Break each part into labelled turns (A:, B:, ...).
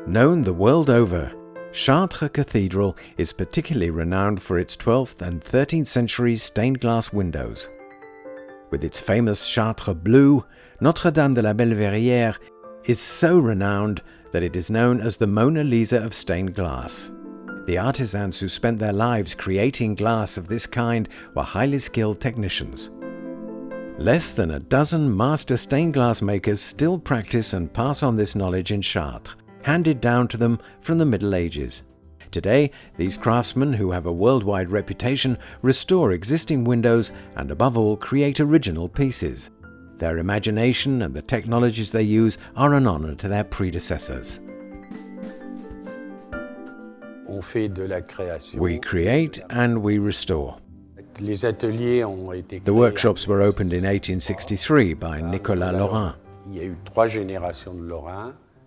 A: Known the world over, Chartres Cathedral is particularly renowned for its 12th and 13th century stained glass windows. With its famous Chartres blue, Notre-Dame de la Belle Verrière is so renowned that it is known as the Mona Lisa of stained glass. The artisans who spent their lives creating glass of this kind were highly skilled technicians. Less than a dozen master stained glass makers still practice and pass on this knowledge in Chartres, handed down to them from the Middle Ages. Today, these craftsmen, who have a worldwide reputation, restore existing windows and above all create original pieces. Their imagination and the technologies they use are an honor to their predecessors. We create and we restore. The workshops were opened in 1863 by Nicolas Laurin.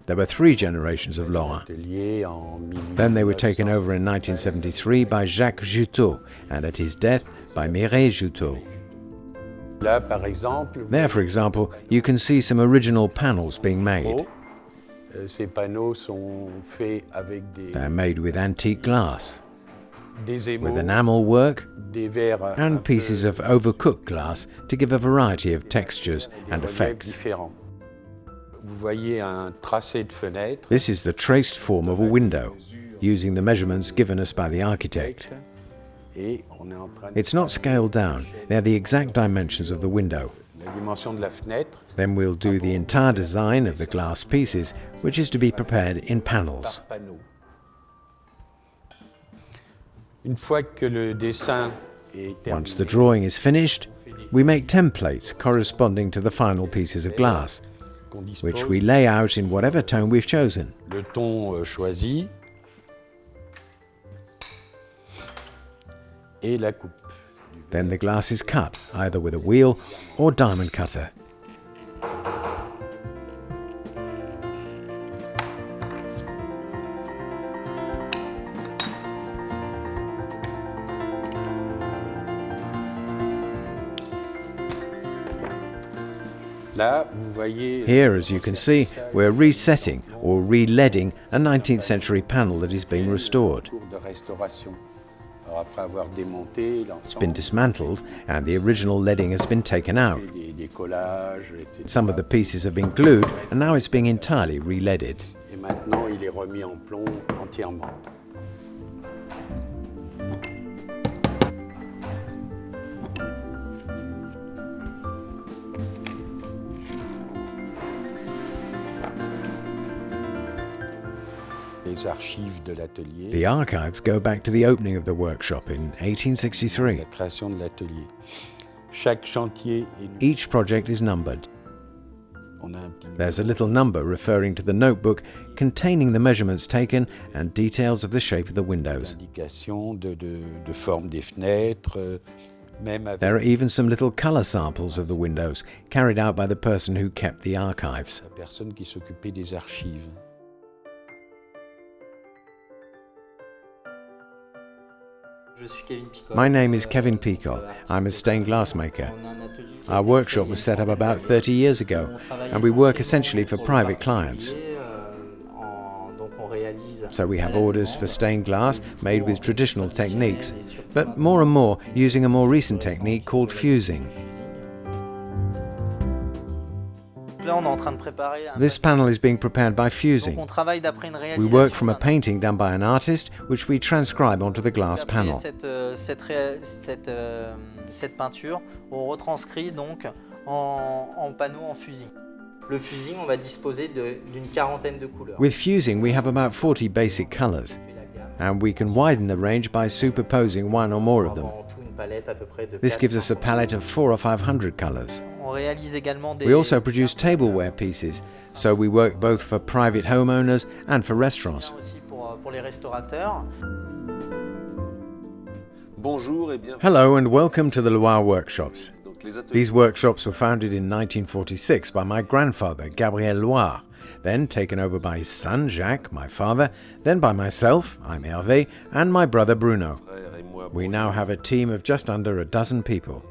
A: There were 3 generations of Laurin. Then they were taken over in 1973 by Jacques Juteau, and at his death by Mireille Juteau. There, for example, you can see some original panels being made. They're made with antique glass, with enamel work and pieces of overcooked glass to give a variety of textures and effects. This is the traced form of a window, using the measurements given us by the architect. It's not scaled down, they're the exact dimensions of the window. Then we'll do the entire design of the glass pieces, which is to be prepared in panels. Once the drawing is finished, we make templates corresponding to the final pieces of glass, which we lay out in whatever tone we've chosen. Then the glass is cut, either with a wheel or diamond cutter. Here, as you can see, we're resetting or re-leading a 19th century panel that is being restored. It's been dismantled and the original leading has been taken out. Some of the pieces have been glued and now it's being entirely re-leaded. The archives go back to the opening of the workshop in 1863. Each project is numbered. There's a little number referring to the notebook containing the measurements taken and details of the shape of the windows. There are even some little color samples of the windows carried out by the person who kept the archives. My name is Kevin Picot. I'm a stained glass maker. Our workshop was set up about 30 years ago, and we work essentially for private clients. So we have orders for stained glass made with traditional techniques, but more and more using a more recent technique called fusing. This panel is being prepared by fusing. We work from a painting done by an artist, which we transcribe onto the glass panel. With fusing, we have about 40 basic colors, and we can widen the range by superposing one or more of them. This gives us a palette of 400 or 500 colors. We also produce tableware pieces, so we work both for private homeowners and for restaurants. Hello and welcome to the Loire workshops. These workshops were founded in 1946 by my grandfather, Gabriel Loire, then taken over by his son, Jacques, my father, then by myself, I'm Hervé, and my brother Bruno. We now have a team of just under a dozen people.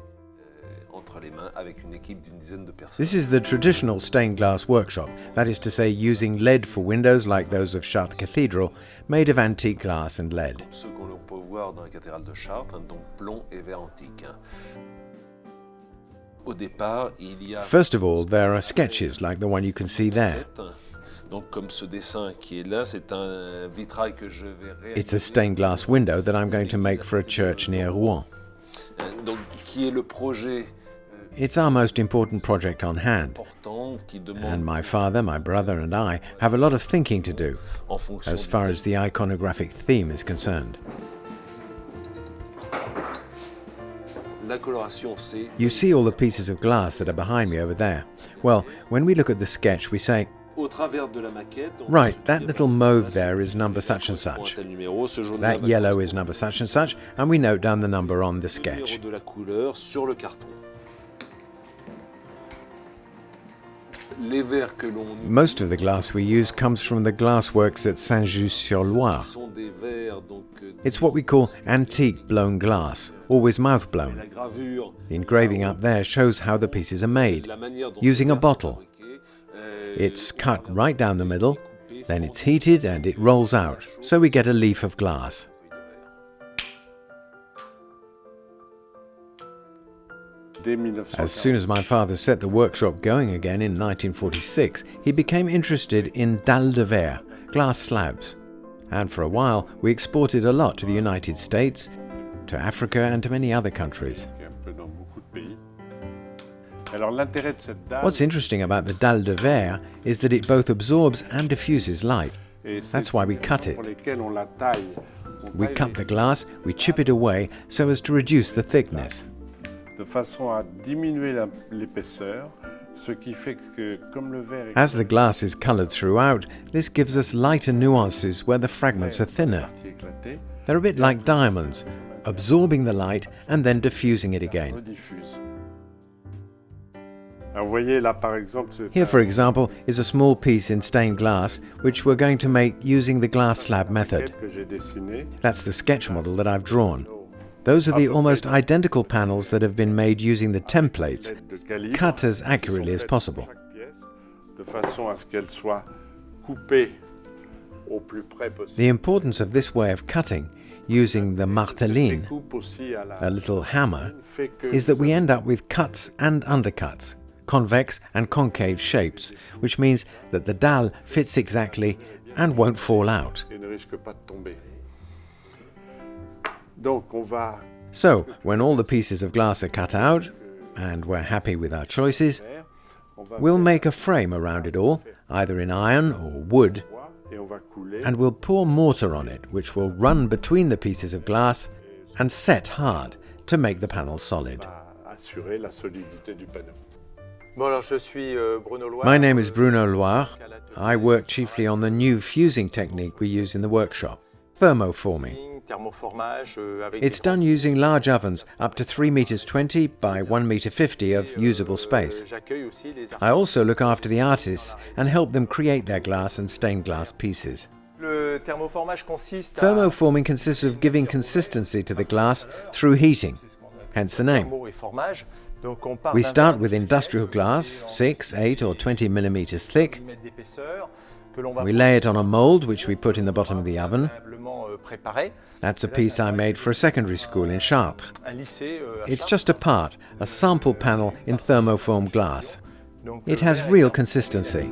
A: This is the traditional stained glass workshop, that is to say using lead for windows like those of Chartres Cathedral, made of antique glass and lead. First of all, there are sketches like the one you can see there. It's a stained glass window that I'm going to make for a church near Rouen. It's our most important project on hand, and my father, my brother and I have a lot of thinking to do as far as the iconographic theme is concerned. You see all the pieces of glass that are behind me over there. Well, when we look at the sketch, we say, right, that little mauve there is number such and such. That yellow is number such and such, and we note down the number on the sketch. Most of the glass we use comes from the glassworks at Saint-Just-sur-Loire. It's what we call antique blown glass, always mouth blown. The engraving up there shows how the pieces are made, using a bottle. It's cut right down the middle, then it's heated and it rolls out, so we get a leaf of glass. As soon as my father set the workshop going again in 1946, he became interested in dalles de verre, glass slabs. And for a while, we exported a lot to the United States, to Africa and to many other countries. What's interesting about the dalle de verre is that it both absorbs and diffuses light. That's why we cut it. We cut the glass, we chip it away so as to reduce the thickness. As the glass is coloured throughout, this gives us lighter nuances where the fragments are thinner. They're a bit like diamonds, absorbing the light and then diffusing it again. Here, for example, is a small piece in stained glass which we're going to make using the glass slab method. That's the sketch model that I've drawn. Those are the almost identical panels that have been made using the templates, cut as accurately as possible. The importance of this way of cutting, using the marteline, a little hammer, is that we end up with cuts and undercuts, convex and concave shapes, which means that the dalle fits exactly and won't fall out. So, when all the pieces of glass are cut out, and we're happy with our choices, we'll make a frame around it all, either in iron or wood, and we'll pour mortar on it, which will run between the pieces of glass and set hard to make the panel solid. My name is Bruno Loire. I work chiefly on the new fusing technique we use in the workshop, thermoforming. It's done using large ovens up to 3 meters 20 by 1 meter 50 of usable space. I also look after the artists and help them create their glass and stained glass pieces. Thermoforming consists of giving consistency to the glass through heating, hence the name. We start with industrial glass, 6, 8 or 20 millimeters thick. We lay it on a mould which we put in the bottom of the oven. That's a piece I made for a secondary school in Chartres. It's just a part, a sample panel in thermoform glass. It has real consistency.